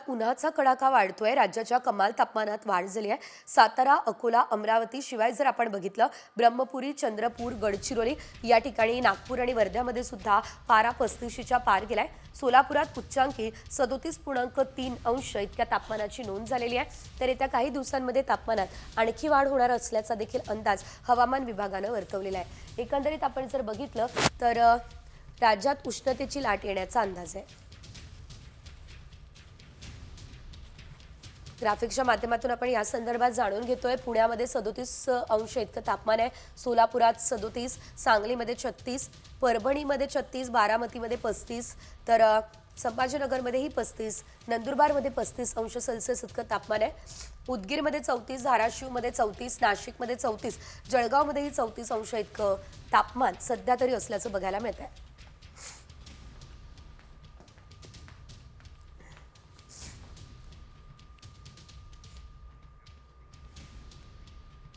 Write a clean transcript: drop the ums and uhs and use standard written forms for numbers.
उन्हाचा कडाका वाढतोय. राज्याच्या कमाल तापमानात वाढ झाली आहे. सातारा, अकोला, अमरावती शिवाय जर आपण बघितलं ब्रह्मपुरी, चंद्रपूर, गडचिरोली या ठिकाणी, नागपूर आणि वर्ध्यामध्ये सुद्धा पारा 35च्या पार गेलाय. सोलापुरात उच्चांकी 37.3 अंश इतक्या तापमानाची नोंद झालेली आहे. तर येत्या काही दिवसांमध्ये तापमानात आणखी वाढ होणार असल्याचा देखील अंदाज हवामान विभागानं वर्तवलेला आहे. एकंदरीत आपण जर बघितलं तर राज्यात उष्णतेची लाट येण्याचा अंदाज आहे. ग्राफिक्सच्या माध्यमातून आपण या संदर्भात जाणून घेतोय. पुण्यामध्ये 37 अंश इतकं तापमान आहे. सोलापुरात 37, सांगलीमध्ये 36, परभणीमध्ये 36, बारामतीमध्ये 35, तर संभाजीनगरमध्येही 35, नंदुरबारमध्ये 35 अंश सेल्सिअस इतकं तापमान आहे. उदगीरमध्ये 34, धाराशिवमध्ये 34, नाशिकमध्ये 34, जळगावमध्येही 34 अंश इतकं तापमान सध्या तरी असल्याचं बघायला मिळत आहे.